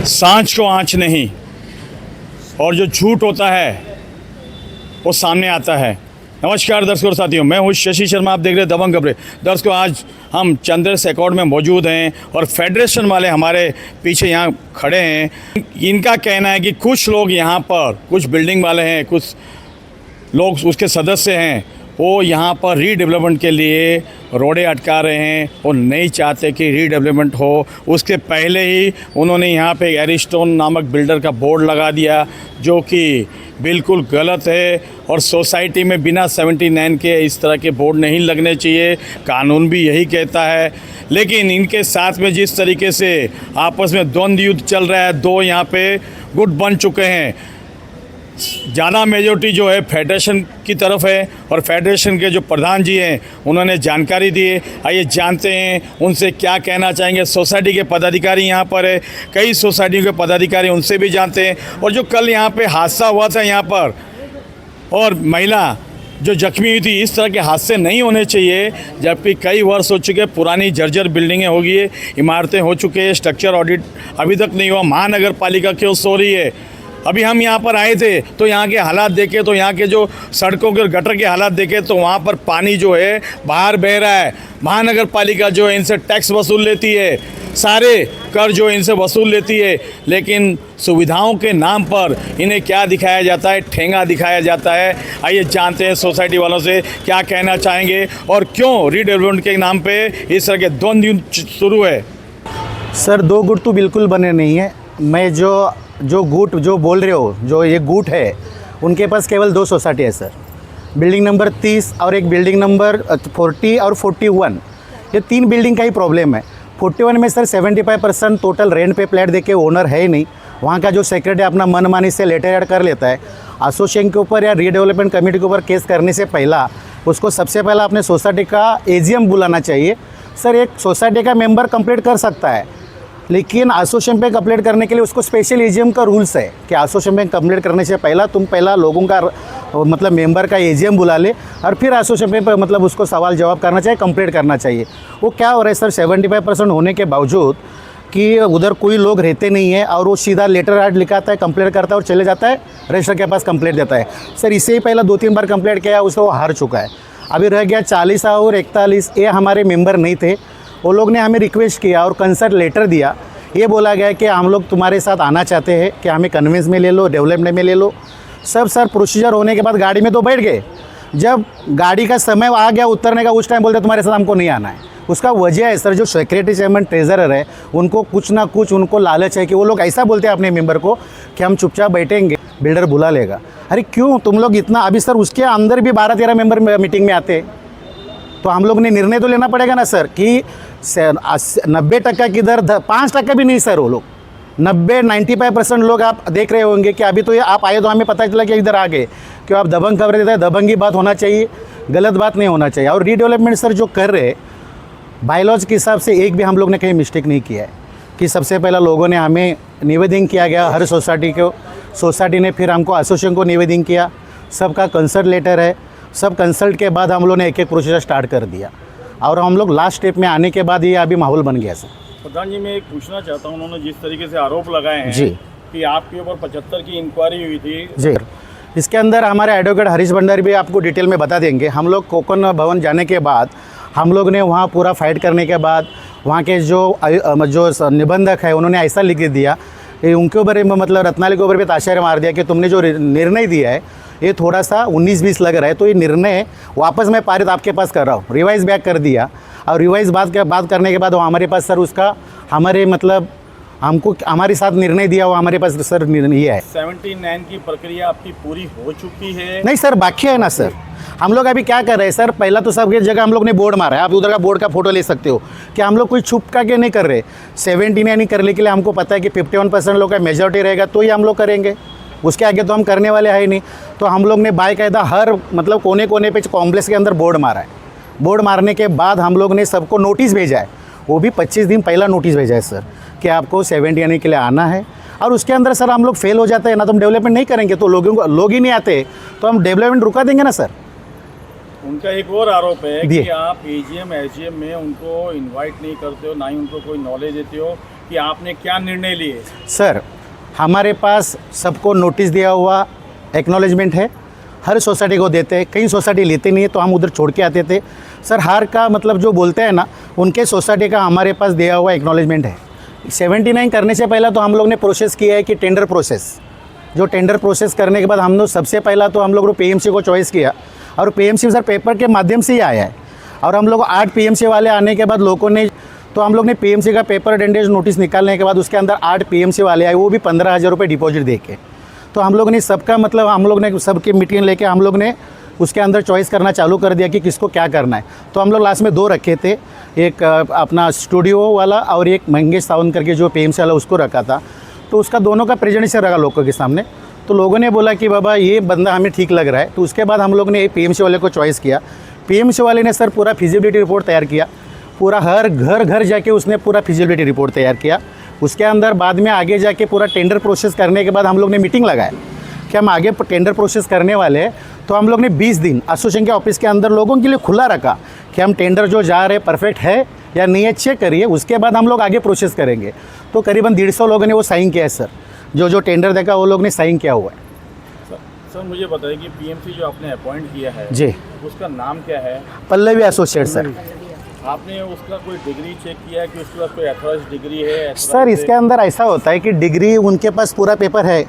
सांच को आँच नहीं, और जो झूठ होता है वो सामने आता है। नमस्कार दर्शकों और साथियों, मैं हूँ शशि शर्मा, आप देख रहे हैं दबंग खबरें। दर्शकों, आज हम चंद्रेश अकॉर्ड में मौजूद हैं और फेडरेशन वाले हमारे पीछे यहाँ खड़े हैं। इनका कहना है कि कुछ लोग यहाँ पर, कुछ बिल्डिंग वाले हैं, कुछ लोग उसके सदस्य हैं, वो यहाँ पर रीडेवलपमेंट के लिए रोडें अटका रहे हैं और नहीं चाहते कि रीडेवलपमेंट हो। उसके पहले ही उन्होंने यहाँ पे एरिस्टोन नामक बिल्डर का बोर्ड लगा दिया, जो कि बिल्कुल गलत है और सोसाइटी में बिना 79 के इस तरह के बोर्ड नहीं लगने चाहिए। कानून भी यही कहता है। लेकिन इनके साथ में जिस तरीके से आपस में द्वंद्व युद्ध चल रहा है, दो यहाँ पे गुट बन चुके हैं। ज़्यादा मेजॉरिटी जो है फेडरेशन की तरफ है और फेडरेशन के जो प्रधान जी हैं उन्होंने जानकारी दी है। आइए जानते हैं उनसे क्या कहना चाहेंगे। सोसाइटी के पदाधिकारी यहाँ पर है, कई सोसाइटियों के पदाधिकारी, उनसे भी जानते हैं। और जो कल यहाँ पे हादसा हुआ था यहाँ पर और महिला जो जख्मी हुई थी, इस तरह के हादसे नहीं होने चाहिए। जबकि कई वर्ष हो चुके, पुरानी जर्जर बिल्डिंगें हो गई है, इमारतें हो चुके हैं, स्ट्रक्चर ऑडिट अभी तक नहीं हुआ। महानगर पालिका क्यों सो रही है? अभी हम यहाँ पर आए थे तो यहाँ के हालात देखे, तो यहाँ के जो सड़कों के गटर के हालात देखे तो वहाँ पर पानी जो है बाहर बह रहा है। महानगर पालिका जो है इनसे टैक्स वसूल लेती है, सारे कर जो इनसे वसूल लेती है, लेकिन सुविधाओं के नाम पर इन्हें क्या दिखाया जाता है? ठेंगा दिखाया जाता है। आइए जानते हैं सोसाइटी वालों से क्या कहना चाहेंगे और क्यों रीडेवलपमेंट के नाम पे इस तरह के द्वंद्व शुरू है। सर, दो गुट तो बिल्कुल बने नहीं है। मैं जो गुट जो बोल रहे हो, जो ये गुट है, उनके पास केवल दो सोसाइटी है सर। बिल्डिंग नंबर 30 और एक बिल्डिंग नंबर 40 और 41, ये तीन बिल्डिंग का ही प्रॉब्लम है। 41 में सर 75% टोटल रेंट पे फ्लैट देके ओनर है ही नहीं। वहाँ का जो सेक्रेटरी अपना मनमानी से लेटर ऐड कर लेता है। एसोसिएशन के ऊपर या रीडेवलपमेंट कमेटी के ऊपर केस करने से पहला उसको सबसे पहला अपने सोसाइटी का एजीएम बुलाना चाहिए। सर, एक सोसाइटी का मेंबर कंप्लीट कर सकता है, लेकिन एसोसिएशन पे कंप्लीट करने के लिए उसको स्पेशल एजीएम का रूल्स है कि एसोसिएशन पे कंप्लीट करने से पहला तुम पहला लोगों का मतलब मेंबर का एजीएम बुला ले और फिर एसोसिएशन पे मतलब उसको सवाल जवाब करना चाहिए, कंप्लीट करना चाहिए। वो क्या हो रहा है सर, 75% होने के बावजूद कि उधर कोई लोग रहते नहीं है और वो सीधा लेटर ऐड लिखाता है, कंप्लीट करता है और चले जाता है, रजिस्टर के पास कंप्लीट देता है। सर, इससे ही पहला 2-3 बार कंप्लीट किया, उससे वो हार चुका है। अभी रह गया 40 और 41, ये हमारे मेंबर नहीं थे। वो लोग ने हमें रिक्वेस्ट किया और कंसर्ट लेटर दिया। ये बोला गया कि हम लोग तुम्हारे साथ आना चाहते हैं कि हमें कन्वेंस में ले लो, डेवलपमेंट में ले लो। सब सर प्रोसीजर होने के बाद गाड़ी में तो बैठ गए। जब गाड़ी का समय आ गया उतरने का, उस टाइम बोलते तुम्हारे साथ हमको नहीं आना है। उसका वजह है सर, जो सेक्रेटरी चेयरमैन ट्रेजरर है उनको कुछ ना कुछ उनको लालच है कि वो लोग ऐसा बोलते हैं अपने मेंबर को कि हम चुपचाप बैठेंगे, बिल्डर बुला लेगा। अरे क्यों तुम लोग इतना, अभी सर उसके अंदर भी 12-13 मेंबर मीटिंग में आते हैं, तो हम लोग ने निर्णय तो लेना पड़ेगा ना सर कि 90% किधर, 5% भी नहीं सर। वो लोग 90-95% लोग आप देख रहे होंगे कि अभी तो ये आप आए तो हमें पता चला कि इधर आ गए। क्यों आप दबंग खबरें देते हैं, दबंगी बात होना चाहिए, गलत बात नहीं होना चाहिए। और रीडेवलपमेंट सर जो कर रहे बायलॉज के हिसाब से एक भी हम लोग ने कहीं मिस्टेक नहीं किया है। कि सबसे पहला लोगों ने हमें निवेदन किया गया हर सोसाइटी को, सोसाइटी ने फिर हमको एसोसिएशन को निवेदन किया, सबका कंसल्ट लेटर है। सब कंसल्ट के बाद हम लोग ने एक प्रोसीजर स्टार्ट कर दिया और हम लोग लास्ट स्टेप में आने के बाद ये अभी माहौल बन गया सर। प्रधान जी, मैं एक पूछना चाहता हूँ, उन्होंने जिस तरीके से आरोप लगाए हैं जी कि आपके ऊपर 75 की इंक्वायरी हुई थी। जी, इसके अंदर हमारे एडवोकेट हरीश भंडारी भी आपको डिटेल में बता देंगे। हम लोग कोकण भवन जाने के बाद हम लोग ने वहाँ पूरा फाइट करने के बाद वहाँ के जो निबंधक है उन्होंने ऐसा लिख दिया, उनके ऊपर मतलब रत्नाली के ऊपर भी ताशेर मार दिया कि तुमने जो निर्णय दिया है ये थोड़ा सा 19-20 लग रहा है, तो ये निर्णय वापस मैं पारित आपके पास कर रहा हूँ। रिवाइज बैक कर दिया और रिवाइज बात करने के बाद वो हमारे पास सर उसका हमारे मतलब हमको हमारे साथ निर्णय दिया, वो हमारे पास सर निर्णय है। 79 की प्रक्रिया आपकी पूरी हो चुकी है? नहीं सर, बाकी है ना सर। हम लोग अभी क्या कर रहे हैं सर, पहला तो सब जगह हम लोग ने बोर्ड मारा है, आप उधर का बोर्ड का फोटो ले सकते हो कि हम लोग कोई छुप का के नहीं कर रहे। 79 करने के लिए हमको पता है कि 51% लोग का मेजॉरिटी रहेगा तो ही हम लोग करेंगे, उसके आगे तो हम करने वाले हैं ही नहीं। तो हम लोग ने बाकायदा हर मतलब कोने कोने पे कॉम्प्लेक्स के अंदर बोर्ड मारा है। बोर्ड मारने के बाद हम लोग ने सबको नोटिस भेजा है, वो भी 25 दिन पहला नोटिस भेजा है सर कि आपको 79 के लिए आना है। और उसके अंदर सर हम लोग फेल हो जाते हैं ना, तो हम डेवलपमेंट नहीं करेंगे, तो लोग ही नहीं आते तो हम डेवलपमेंट रुका देंगे ना सर। उनका एक और आरोप है कि आप एजीएम एसजीएम में उनको इनवाइट नहीं करते हो, ना ही उनको कोई नॉलेज देते हो कि आपने क्या निर्णय लिए? सर हमारे पास सबको नोटिस दिया हुआ एक्नॉलेजमेंट है, हर सोसाइटी को देते हैं, कई सोसाइटी लेते नहीं है तो हम उधर छोड़ के आते थे। सर हर का मतलब जो बोलते हैं ना, उनके सोसाइटी का हमारे पास दिया हुआ एक्नॉलेजमेंट है। 79 करने से पहले तो हम लोग ने प्रोसेस किया है कि टेंडर प्रोसेस, जो टेंडर प्रोसेस करने के बाद हम लोग सबसे पहला तो हम लोग पीएमसी को चॉइस किया, और पीएमसी सर पेपर के माध्यम से ही आया है। और हम लोग 8 पीएमसी वाले आने के बाद लोगों ने, तो हम लोग ने पीएमसी का पेपर अटेंडेंस नोटिस निकालने के बाद उसके अंदर 8 पीएमसी वाले आए, वो भी 15,000 रुपये डिपॉजिट दे के। तो हम लोग ने सबका मतलब हम लोग ने सबकी मीटिंग लेके हम लोग ने उसके अंदर चॉइस करना चालू कर दिया कि किसको क्या करना है। तो हम लोग लास्ट में 2 रखे थे, एक अपना स्टूडियो वाला और एक मंगेश सावंत करके जो पीएमसी वाला उसको रखा था। तो उसका दोनों का प्रेजेंटेशन रखा लोगों के सामने। तो लोगों ने बोला कि बाबा ये बंदा हमें ठीक लग रहा है। तो उसके बाद हम लोग ने पीएमसी वाले को चॉइस किया। पीएमसी वाले ने सर पूरा फिजिबिलिटी रिपोर्ट तैयार किया, पूरा हर घर जाके उसने पूरा फिजिबिलिटी रिपोर्ट तैयार किया। उसके अंदर बाद में आगे जाके पूरा टेंडर प्रोसेस करने के बाद हम लोग ने मीटिंग लगाया कि हम आगे टेंडर प्रोसेस करने वाले हैं। तो हम लोग ने 20 दिन एसोसिएशन के ऑफिस के अंदर लोगों के लिए खुला रखा कि हम टेंडर जो जा रहे हैं परफेक्ट है या नहीं है, चेक करिए, उसके बाद हम लोग आगे प्रोसेस करेंगे। तो करीबन 150 लोगों ने वो साइन किया है सर, जो टेंडर देखा वो लोग ने साइन किया हुआ है। सर मुझे बताइए कि पीएमसी जो आपने अपॉइंट किया है जी, उसका नाम क्या है? Pallavi associate sir. आपने उसका कोई डिग्री चेक किया है कि उसके पास कोई अथॉराइज डिग्री है? सर इसके अंदर ऐसा होता है कि डिग्री उनके पास पूरा पेपर है,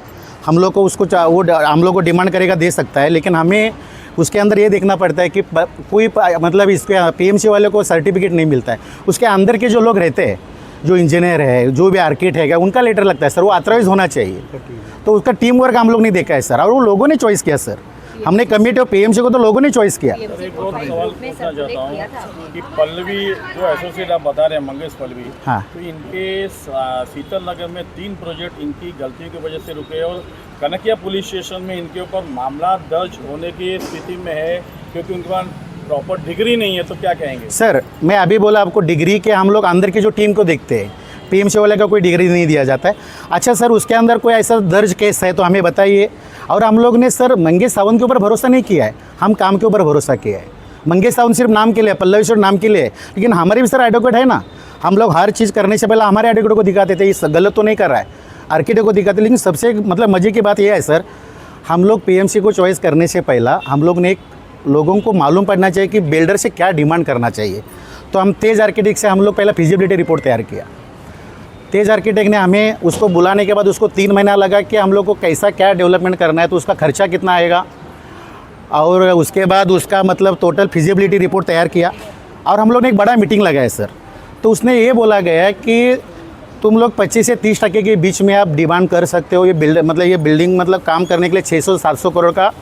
हम लोग को उसको वो हम लोग को डिमांड करेगा दे सकता है, लेकिन हमें उसके अंदर ये देखना पड़ता है कि कोई मतलब इसके पीएमसी वाले को सर्टिफिकेट नहीं मिलता है। उसके अंदर के जो लोग रहते हैं, जो इंजीनियर है, जो भी आर्किटेक्ट है, क्या उनका लेटर लगता है सर, वो ऑथराइज होना चाहिए। तो उसका टीम वर्क हम लोग नहीं देखा है सर, और वो लोगों ने चॉइस किया सर। हमने कमिटी और पीएमसी को तो लोगों ने चॉइस किया। एक और सवाल पूछना चाहता हूँ कि पल्लवी जो एसोसिएट आप बता रहे हैं, मंगेश पल्लवी, हाँ, तो इनके शीतल नगर में 3 प्रोजेक्ट इनकी गलतियों की वजह से रुके, और कनकिया पुलिस स्टेशन में इनके ऊपर मामला दर्ज होने की स्थिति में है क्योंकि उनके पास प्रॉपर डिग्री नहीं है। तो क्या कहेंगे? सर मैं अभी बोला आपको डिग्री के हम लोग अंदर की जो टीम को देखते हैं, पीएमसी वाले का कोई डिग्री नहीं दिया जाता है। अच्छा सर उसके अंदर कोई ऐसा दर्ज केस है तो हमें बताइए। और हम लोग ने सर मंगेश सावंत के ऊपर भरोसा नहीं किया है, हम काम के ऊपर भरोसा किया है। मंगेश सावंत सिर्फ नाम के लिए, पल्लवी सिर्फ नाम के लिए, लेकिन हमारे भी सर एडवोकेट है ना। हम लोग हर चीज़ करने से पहले हमारे एडवोकेट को दिखाते थे, इस गलत तो नहीं कर रहा है, आर्किटेक्ट को दिखाते। लेकिन सबसे मतलब मज़े की बात यह है सर, हम लोग पीएमसी को चॉइस करने से पहला हम लोग ने लोगों को मालूम पड़ना चाहिए कि बिल्डर से क्या डिमांड करना चाहिए। तो हम तेज आर्किटेक्ट से हम लोग पहला फिजिबिलिटी रिपोर्ट तैयार किया। तेज आर्किटेक्ट ने हमें उसको बुलाने के बाद उसको 3 महीना लगा कि हम लोग को कैसा क्या डेवलपमेंट करना है, तो उसका खर्चा कितना आएगा, और उसके बाद उसका मतलब टोटल फिजिबिलिटी रिपोर्ट तैयार किया। और हम लोग ने एक बड़ा मीटिंग लगाया सर। तो उसने ये बोला गया कि तुम लोग 25 से 30% के बीच में आप डिमांड कर सकते हो। ये बिल्डिंग मतलब काम करने के लिए 600-700 करोड़ का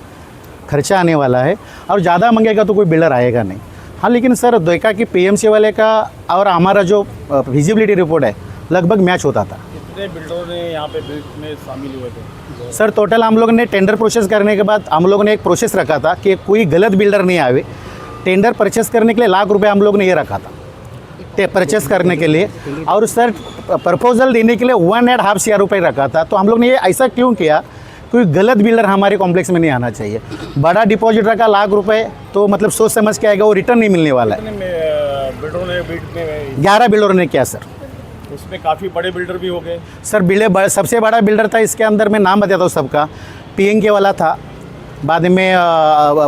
खर्चा आने वाला है, और ज़्यादा मंगेगा तो कोई बिल्डर आएगा नहीं। हाँ लेकिन सर देखा कि पीएमसी वाले का और हमारा जो फिजिबिलिटी रिपोर्ट है लगभग मैच होता था। कितने बिल्डरों ने यहाँ पे बिल्ड में शामिल हुए थे? सर टोटल हम लोग ने टेंडर प्रोसेस करने के बाद हम लोग ने एक प्रोसेस रखा था कि कोई गलत बिल्डर नहीं आवे। टेंडर परचेस करने के लिए ₹1,00,000 हम लोग ने ये रखा था परचेस करने के लिए, और सर प्रपोजल देने के लिए 1.5 CR रुपये रखा था। तो हम लोग ने ये ऐसा क्यों किया, कोई गलत बिल्डर हमारे कॉम्प्लेक्स में नहीं आना चाहिए। बड़ा डिपॉजिट रखा ₹1,00,000, तो मतलब सोच समझ के आएगा, वो रिटर्न नहीं मिलने वाला है। बिल्डरों ने बिल्ड में 11 बिल्डरों ने किया सर। उसमें काफ़ी बड़े बिल्डर भी हो गए सर। सबसे बड़ा बिल्डर था इसके अंदर, मैं नाम बताता हूँ सबका, PNK वाला था, बाद में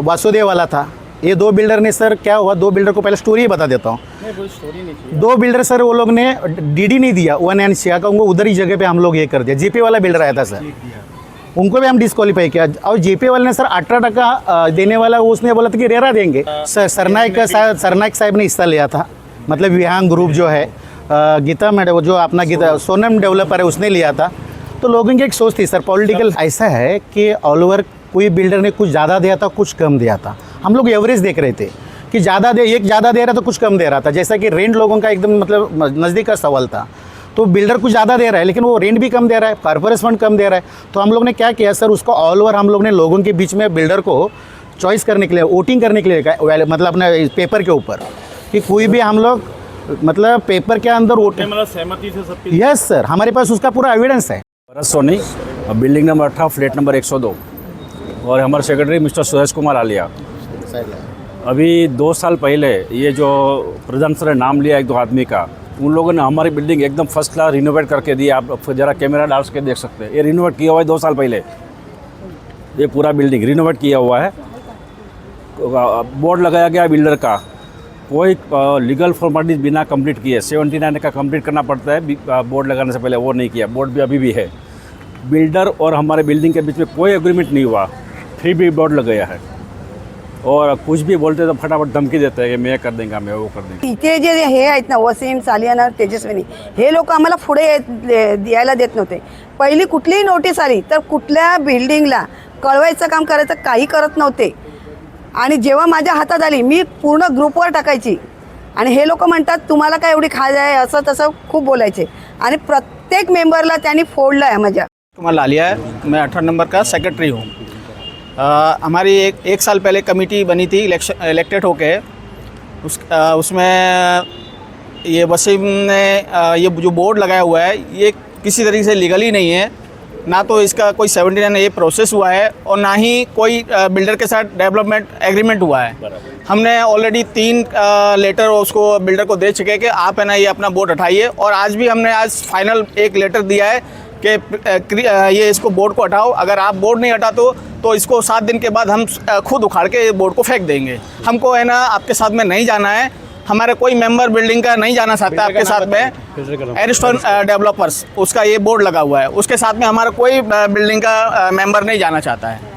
वासुदेव वाला था। ये 2 बिल्डर ने सर क्या हुआ, 2 बिल्डर को पहले स्टोरी ही बता देता हूँ। स्टोरी नहीं चाहिए। 2 बिल्डर सर वो लोग ने DD नहीं दिया 1 का, उनको उधर ही जगह पे हम लोग ये कर दिया। JP वाला बिल्डर आया था सर, उनको भी हम डिस्क्वालीफाई किया। और JP वाले ने सर 18% देने वाला, उसने बोला था कि रेरा देंगे सर। सरनाइक साहब ने हिस्सा लिया था, मतलब विहांग ग्रुप जो है, गीता मैडम जो अपना गीता सोनम डेवलपर है उसने लिया था। तो लोगों की एक सोच थी सर, पॉलिटिकल ऐसा है कि ऑल ओवर कोई बिल्डर ने कुछ ज़्यादा दिया था, कुछ कम दिया था। हम लोग एवरेज देख रहे थे कि एक ज़्यादा दे रहा था, कुछ कम दे रहा था। जैसा कि रेंट लोगों का एकदम मतलब नज़दीक का सवाल था, तो बिल्डर कुछ ज़्यादा दे रहा है लेकिन वो रेंट भी कम दे रहा है, कॉर्पोरेशन फंड कम दे रहा है। तो हम लोग ने क्या किया सर, उसको ऑल ओवर हम लोग ने लोगों के बीच में बिल्डर को चॉइस करने के लिए, वोटिंग करने के लिए, मतलब अपने पेपर के ऊपर, कि कोई भी हम लोग मतलब पेपर के अंदर वोट, मतलब सहमति से सब। यस सर, हमारे पास उसका पूरा एविडेंस है। Bharat Soni, building number 18, flat number 102, और हमारे सेक्रेटरी मिस्टर सुरेश कुमार आलिया। अभी 2 साल पहले ये जो प्रधान सर ने नाम लिया 1-2 आदमी का, उन लोगों ने हमारी बिल्डिंग एकदम फर्स्ट क्लास रिनोवेट करके दी। आप ज़रा कैमरा डाल के देख सकते हैं, ये रिनोवेट किया हुआ है 2 साल पहले। ये पूरा बिल्डिंग रिनोवेट किया हुआ है। बोर्ड लगाया गया बिल्डर का, कोई लीगल फॉर्मेलिटीज बिना कंप्लीट किए 79 का कंप्लीट करना पड़ता है बोर्ड लगाने से पहले, वो नहीं किया। बोर्ड भी अभी भी है। बिल्डर और हमारे बिल्डिंग के बीच में कोई एग्रीमेंट नहीं हुआ, फिर भी बोर्ड लगाया है। और कुछ भी बोलते तो फटाफट धमकी देते हैं कि मैं कर देंगे, मैं वो कर देंगे। इथे जे हे आहेत ना, वसीम, सालियाना, तेजस्विनी, हे लोक आम्हाला पुढे द्यायला देत नव्हते। पहिली कुठलीही नोटीस आली तर कुठल्या बिल्डिंगला कळवायचं काम करायचं काही करत नव्हते। आणि जेव्हा माझ्या हातात आली मी पूर्ण ग्रुपवर टाकायची आणि हे लोक म्हणतात तुम्हाला काय एवढी खाज आहे, असं तसं खूप बोलायचे आणि प्रत्येक मेंबरला त्यांनी फोडलं आहे माझ्या। कुमार लालिया है, मैं 18 नंबर का सेक्रेटरी हूँ। हमारी एक साल पहले कमेटी बनी थी इलेक्टेड होके, उसमें ये वसीम ने ये जो बोर्ड लगाया हुआ है ये किसी तरीके से लीगली नहीं है, ना तो इसका कोई 79 ये प्रोसेस हुआ है और ना ही कोई बिल्डर के साथ डेवलपमेंट एग्रीमेंट हुआ है। हमने ऑलरेडी 3 लेटर उसको बिल्डर को दे चुके कि आप है ना ये अपना बोर्ड हटाइए, और आज भी हमने आज फाइनल एक लेटर दिया है कि ये इसको बोर्ड को हटाओ। अगर आप बोर्ड नहीं हटा तो इसको 7 दिन के बाद हम खुद उखाड़ के बोर्ड को फेंक देंगे। हमको है ना आपके साथ में नहीं जाना है, हमारे कोई मेंबर बिल्डिंग का नहीं जाना चाहता आपके साथ में। एरिस्टोन डेवलपर्स उसका ये बोर्ड लगा हुआ है, उसके साथ में हमारा कोई बिल्डिंग का मेंबर नहीं जाना चाहता है।